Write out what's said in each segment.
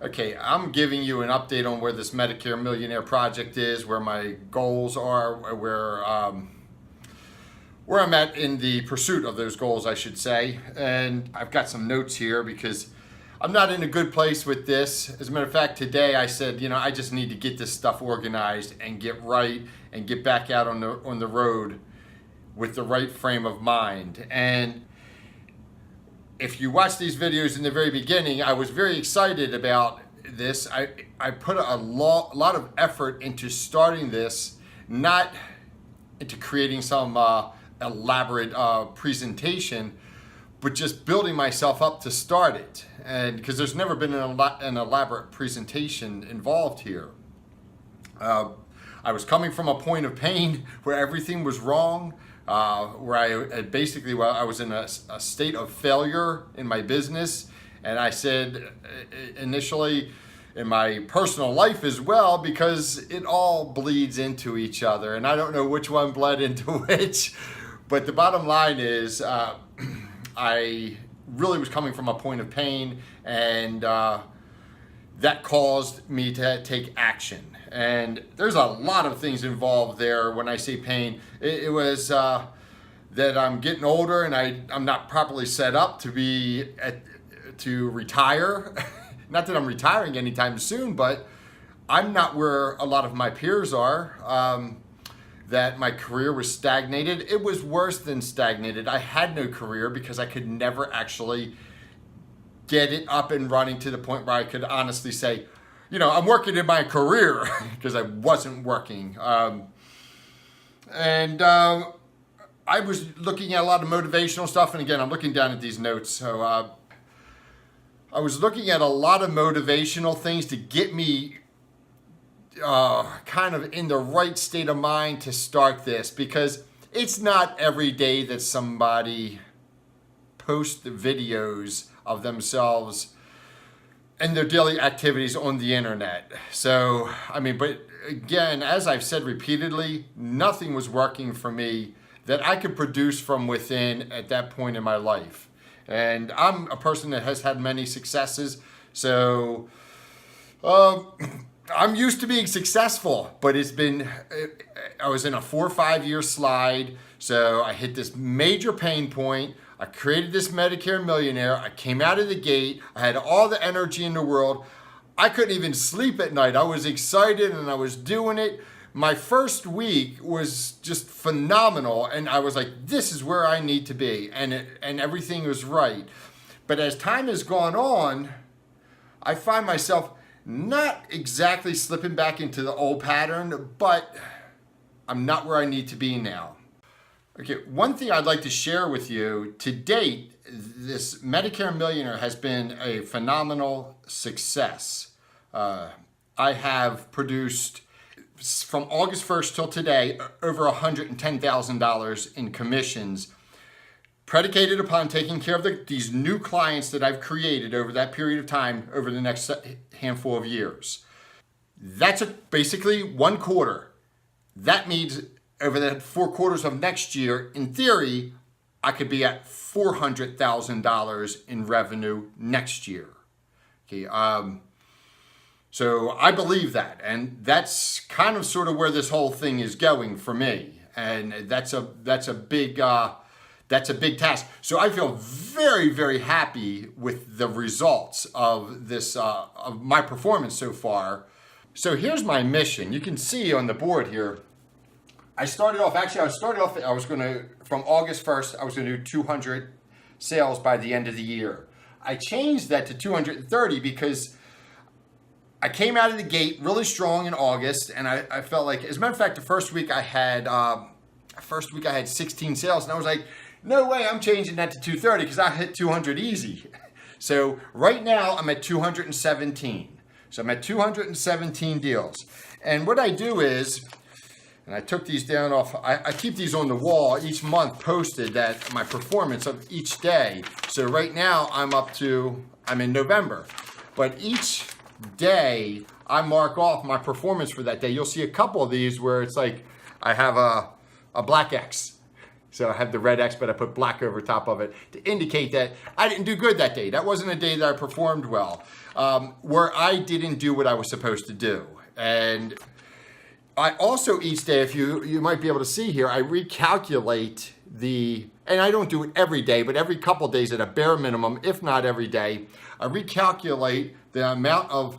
Okay, I'm giving you an update on where this Medicare Millionaire project is, where my goals are, where I'm at in the pursuit of those goals, I should say. And I've got some notes here because I'm not in a good place with this. As a matter of fact, today I said, I just need to get this stuff organized and get right and get back out on the road with the right frame of mind. And if you watch these videos in the very beginning, I was very excited about this. I put a lot of effort into starting this, not into creating some elaborate presentation, but just building myself up to start it. And because there's never been an elaborate presentation involved here. I was coming from a point of pain where everything was wrong. Where I was in a state of failure in my business. And I said initially in my personal life as well, because it all bleeds into each other. And I don't know which one bled into which, but the bottom line is I really was coming from a point of pain, and that caused me to take action. And there's a lot of things involved there. When I say pain, it was that I'm getting older and I'm not properly set up to retire. Not that I'm retiring anytime soon, but I'm not where a lot of my peers are. That my career was stagnated. It was worse than stagnated. I had no career because I could never actually get it up and running to the point where I could honestly say, I'm working in my career because I wasn't working. I was looking at a lot of motivational stuff. And again, I'm looking down at these notes. So I was looking at a lot of motivational things to get me kind of in the right state of mind to start this, because it's not every day that somebody posts videos of themselves and their daily activities on the internet. So, but again, as I've said repeatedly, nothing was working for me that I could produce from within at that point in my life. And I'm a person that has had many successes. So, I'm used to being successful, but I was in a 4 or 5 year slide. So I hit this major pain point. I created this Medicare Millionaire. I came out of the gate. I had all the energy in the world. I couldn't even sleep at night. I was excited and I was doing it. My first week was just phenomenal. And I was like, this is where I need to be. And everything was right. But as time has gone on, I find myself not exactly slipping back into the old pattern, but I'm not where I need to be now. Okay, one thing I'd like to share with you, to date, this Medicare Millionaire has been a phenomenal success. I have produced, from August 1st till today, over $110,000 in commissions, predicated upon taking care of these new clients that I've created over that period of time, over the next handful of years. That's basically 1 quarter. That means over the 4 quarters of next year, in theory, I could be at $400,000 in revenue next year. Okay, so I believe that, and that's kind of sort of where this whole thing is going for me, and that's a big task. So I feel very, very happy with the results of this of my performance so far. So here's my mission. You can see on the board here. I was going to, from August 1st, I was going to do 200 sales by the end of the year. I changed that to 230 because I came out of the gate really strong in August, and I felt like, as a matter of fact, the first week I had 16 sales, and I was like, no way, I'm changing that to 230 because I hit 200 easy. So right now I'm at 217. So I'm at 217 deals. And what I do is, and I took these down off, I keep these on the wall each month posted, that my performance of each day. So right now I'm in November. But each day I mark off my performance for that day. You'll see a couple of these where it's like I have a black X. So I have the red X, but I put black over top of it to indicate that I didn't do good that day. That wasn't a day that I performed well, where I didn't do what I was supposed to do. And I also each day, if you might be able to see here, I recalculate and I don't do it every day, but every couple of days at a bare minimum, if not every day, I recalculate the amount of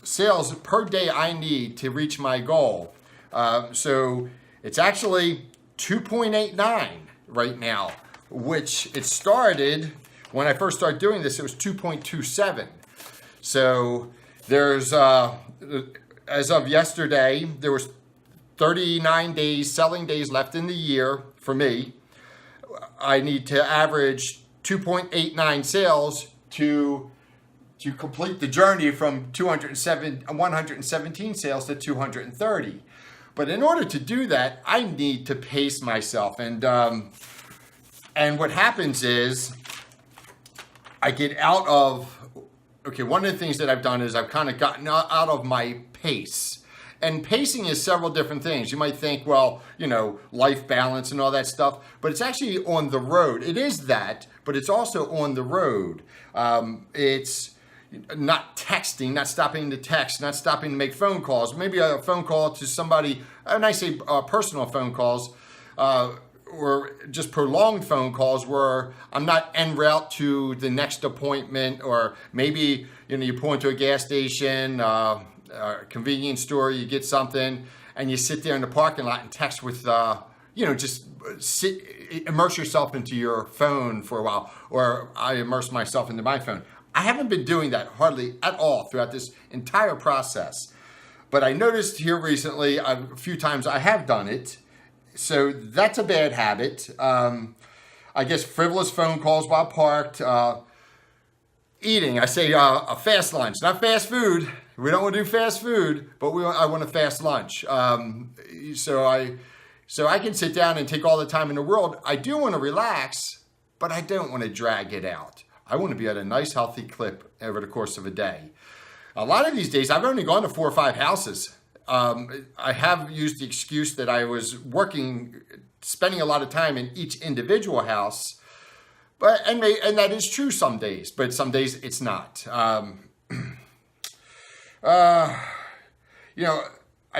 sales per day I need to reach my goal. So it's actually 2.89 right now, which it started, when I first started doing this, it was 2.27. So there's, as of yesterday, there was 39 days, selling days left in the year for me. I need to average 2.89 sales to complete the journey from 117 sales to 230. But in order to do that, I need to pace myself. And what happens is I get out of, one of the things that I've done is I've kind of gotten out of my pace. And pacing is several different things. You might think, well, life balance and all that stuff, but it's actually on the road. It is that, but it's also on the road. It's not texting, not stopping to text, not stopping to make phone calls. Maybe a phone call to somebody, and I say personal phone calls, or just prolonged phone calls where I'm not en route to the next appointment, or maybe you pull into a gas station, convenience store, you get something, and you sit there in the parking lot and text with, immerse yourself into your phone for a while, or I immerse myself into my phone. I haven't been doing that hardly at all throughout this entire process. But I noticed here recently, a few times I have done it. So that's a bad habit. I guess frivolous phone calls while parked. Eating, I say a fast lunch, not fast food. We don't want to do fast food, but I want a fast lunch. So I can sit down and take all the time in the world. I do want to relax, but I don't want to drag it out. I want to be at a nice, healthy clip over the course of a day. A lot of these days, I've only gone to 4 or 5 houses. I have used the excuse that I was spending a lot of time in each individual house, and that is true some days, but some days it's not. I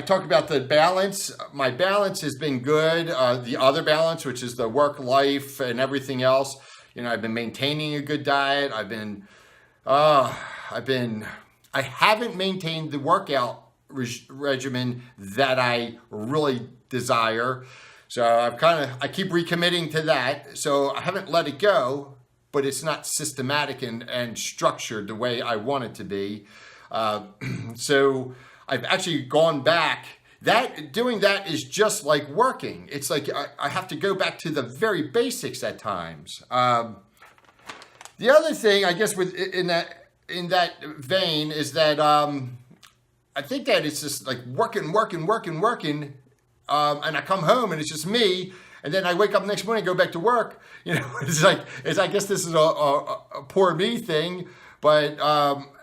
talked about the balance. My balance has been good. The other balance, which is the work life and everything else, I've been maintaining a good diet. I haven't maintained the workout regimen that I really desire. So I keep recommitting to that. So I haven't let it go, but it's not systematic and structured the way I want it to be. So I've actually gone back. Doing that is just like working. It's like I have to go back to the very basics at times. The other thing, I guess, in that vein is that I think that it's just like working, and I come home and it's just me. And then I wake up next morning and go back to work. I guess this is a poor me thing. But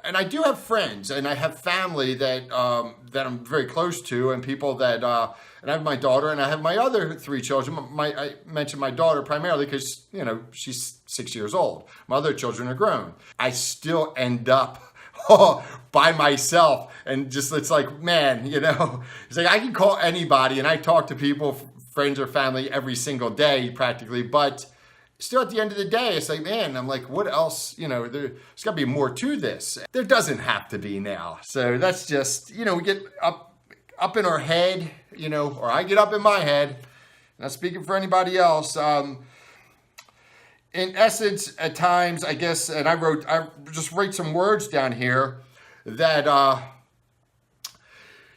and I do have friends and I have family that I'm very close to, and people that and I have my daughter and I have my other 3 children. I mentioned my daughter primarily because she's 6 years old. My other children are grown. I still end up by myself, and it's like, man, it's like I can call anybody and I talk to people, friends or family, every single day practically, but still at the end of the day, it's like, man, I'm like, what else? There's got to be more to this. There doesn't have to be now. So that's just, we get up in our head, or I get up in my head. Not speaking for anybody else. In essence, at times, I guess, and I just write some words down here that, I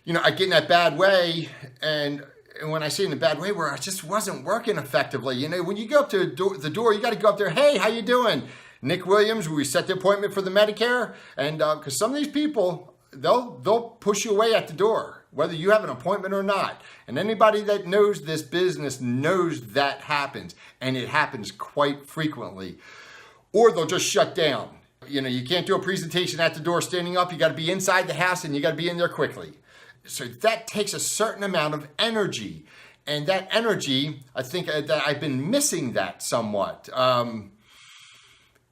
get in that bad way, and when I say in a bad way, where I just wasn't working effectively. When you go up to the door, you got to go up there. Hey, how you doing? Nick Williams, we set the appointment for the Medicare. And because some of these people, they'll push you away at the door, whether you have an appointment or not. And anybody that knows this business knows that happens. And it happens quite frequently. Or they'll just shut down. You can't do a presentation at the door standing up. You got to be inside the house and you got to be in there quickly. So that takes a certain amount of energy. And that energy, I think that I've been missing that somewhat.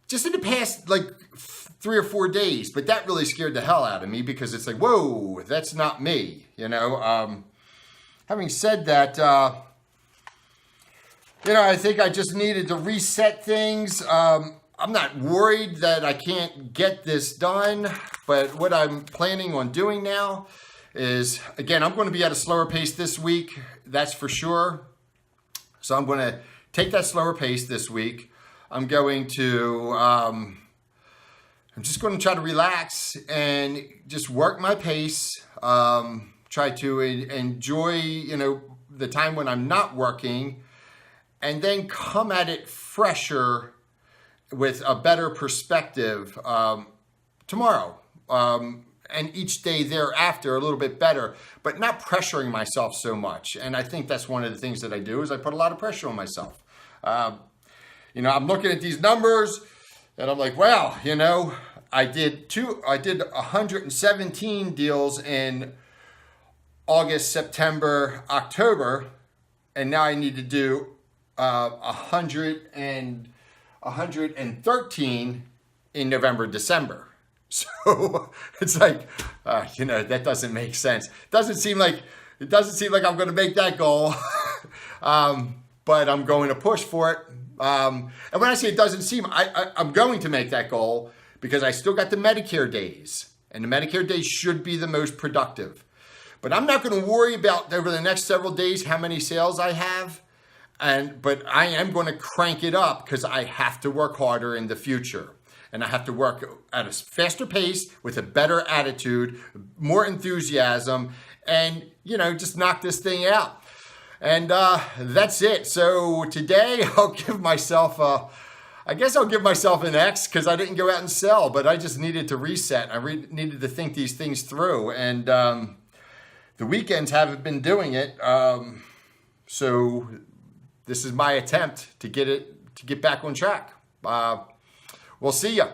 Just in the past, like 3 or 4 days, but that really scared the hell out of me because it's like, whoa, that's not me, you know. Having said that, I think I just needed to reset things. I'm not worried that I can't get this done, but what I'm planning on doing now is, again, I'm going to be at a slower pace this week, that's for sure. So I'm going to take that slower pace this week. I'm just going to try to relax and just work my pace, try to enjoy, the time when I'm not working, and then come at it fresher with a better perspective tomorrow. And each day thereafter a little bit better, but not pressuring myself so much. And I think that's one of the things that I do is I put a lot of pressure on myself. I'm looking at these numbers and I'm like, wow, I did 117 deals in August, September, October, and now I need to do 113 in November, December. So it's like, that doesn't make sense. It doesn't seem like I'm going to make that goal, but I'm going to push for it. And when I say it doesn't seem, I'm going to make that goal because I still got the Medicare days, and the Medicare days should be the most productive. But I'm not going to worry about over the next several days how many sales I have, but I am going to crank it up because I have to work harder in the future. And I have to work at a faster pace with a better attitude, more enthusiasm, and, just knock this thing out. And that's it. So today I'll give myself an X because I didn't go out and sell, but I just needed to reset. I needed to think these things through. And the weekends haven't been doing it. So this is my attempt to get back on track. We'll see ya.